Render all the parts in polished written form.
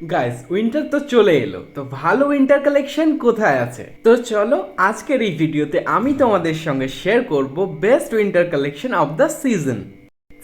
Guys winter তো চলে এলো, তো ভালো উইন্টার কালেকশন কোথায় আছে? তো চলো আজকের এই ভিডিওতে আমি তোমাদের সঙ্গে শেয়ার করব best winter collection of the season.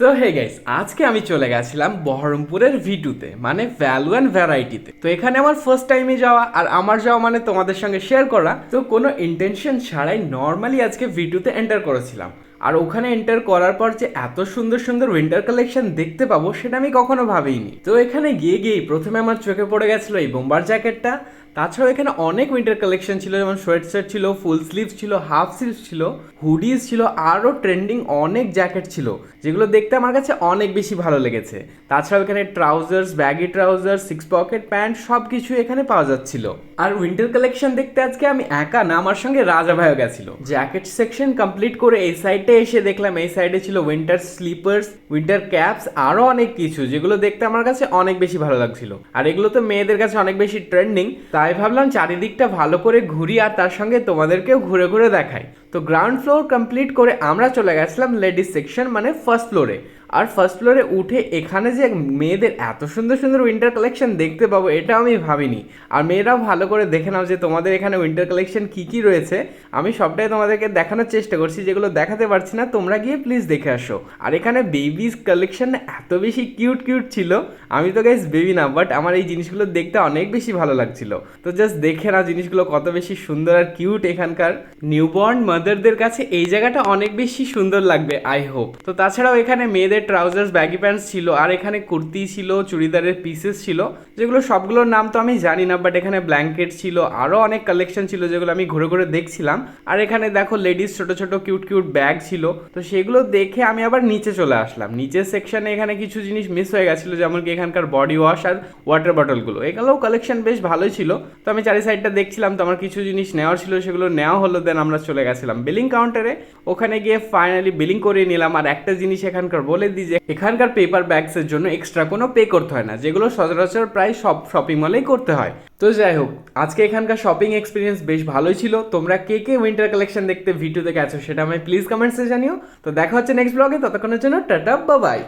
তো হে গাইস, আজকে আমি চলে গেছিলাম বহরমপুরের ভিটুতে, মানে ভ্যালু অ্যান্ড ভ্যারাইটিতে। তো এখানে আমার ফার্স্ট টাইমে যাওয়া, আর আমার যাওয়া মানে তোমাদের সঙ্গে শেয়ার করা। তো কোনো ইন্টেনশন ছাড়াই নর্মালি আজকে ভিটুতে এন্টার করেছিলাম। আর ওখানে এন্টার করার পর যে এত সুন্দর সুন্দর উইন্টার কালেকশন দেখতে পাবো সেটা আমি কখনো ভাবিনি। তো এখানে গিয়ে প্রথমে আমার চোখে পড়ে গেছিলো এই বোম্বার জ্যাকেটটা। তাছাড়াও এখানে অনেক উইন্টার কালেকশন ছিল, যেমন সোয়েট শার্ট ছিল, ফুল স্লিভস ছিল, হাফ স্লিভস ছিল, হুডিজ ছিল, আরও ট্রেন্ডিং অনেক জ্যাকেট ছিল যেগুলো দেখতে আমার কাছে অনেক বেশি ভালো লেগেছে। তাছাড়াও এখানে trousers, baggy trouser, six pocket pant সব কিছু এখানে পাওয়া যাচ্ছিল। আর উইন্টার কালেকশন দেখতে আজকে আমি একা না, আমার সঙ্গে রাজা ভাইও গেছিল। জ্যাকেট সেকশন কমপ্লিট করে এই সাইডে এসে দেখলাম এই সাইডে ছিল উইন্টার স্লিপার্স, উইন্টার ক্যাপস, আরও অনেক কিছু যেগুলো দেখতে আমার কাছে অনেক বেশি ভালো লাগছিল। আর এগুলো তো মেয়েদের কাছে অনেক বেশি ট্রেন্ডিং, তাই ভাবলাম চারিদিকটা ভালো করে ঘুরি আর তার সঙ্গে তোমাদেরকেও ঘুরে ঘুরে দেখাই। তো গ্রাউন্ড ফ্লোর কমপ্লিট করে আমরা চলে গেছিলাম লেডিস সেকশন মানে ফার্স্ট ফ্লোরে। আর ফার্স্ট ফ্লোরে উঠে এখানে যে মেয়েদের এত সুন্দর সুন্দর উইন্টার কালেকশন দেখতে পাবো এটা আমি ভাবিনি। আর মেয়েরাও ভালো করে দেখে নাও যে তোমাদের এখানে উইন্টার কালেকশন কী কী রয়েছে। আমি সবটাই তোমাদেরকে দেখানোর চেষ্টা করছি, যেগুলো দেখাতে পারছি না তোমরা গিয়ে প্লিজ দেখে আসো। আর এখানে বেবিজ কালেকশন এত বেশি কিউট কিউট ছিল, আমি তো গাইস বেবি না, বাট আমার এই জিনিসগুলো দেখতে অনেক বেশি ভালো লাগছিল। তো জাস্ট দেখে না জিনিসগুলো কত বেশি সুন্দর আর কিউট। এখানকার নিউবর্ন মাদারদের কাছে এই জায়গাটা অনেক বেশি সুন্দর লাগবে আই হোপ। তো তাছাড়াও এখানে মেয়েদের ট্রাউজার্স, ব্যাগি প্যান্টস ছিল, আর এখানে কুর্তি ছিল, চুড়িদারের পিসেস ছিল, যেগুলো সবগুলোর নাম তো আমি জানি না, বাট এখানে ব্ল্যাঙ্কেট ছিল, আরও অনেক কালেকশন ছিল যেগুলো আমি ঘুরে ঘুরে দেখছিলাম। আর এখানে দেখো লেডিস ছোট ছোট কিউট কিউট ব্যাগ ছিল। তো সেগুলো দেখে আমি আবার নিচে চলে আসলাম। নিচের সেকশনে এখানে কিছু জিনিস মিস হয়ে গেছিলো, যেমন কি এখানকার বডি ওয়াশ আর ওয়াটার বটলগুলো, এগুলোও কালেকশন বেশ ভালোই ছিল। তো আমি চারি সাইডটা দেখছিলাম, তো আমার কিছু জিনিস নেওয়ার ছিল, সেগুলো নেওয়া হলো। দেন আমরা চলে গেছিলাম বিলিং কাউন্টারে। ওখানে গিয়ে ফাইনালি বিলিং করিয়ে নিলাম। আর একটা জিনিস এখানকার বলে দিই যে এখানকার পেপার ব্যাগসের জন্য এক্সট্রা কোনো পে করতে হয় না, যেগুলো সচরাচর প্রায় সব শপিং মলেই করতে হয়। তো যাই হোক, আজকে এখানকার শপিং এক্সপিরিয়েন্স বেশ ভালোই ছিল। তোমরা কে কে উইন্টার কালেকশন দেখতে ভিডিওতে গেছো সেটা আমায় প্লিজ কমেন্টসে জানিও। তো দেখা হচ্ছে নেক্সট ব্লগে, ততক্ষণের জন্য টাটা বাই।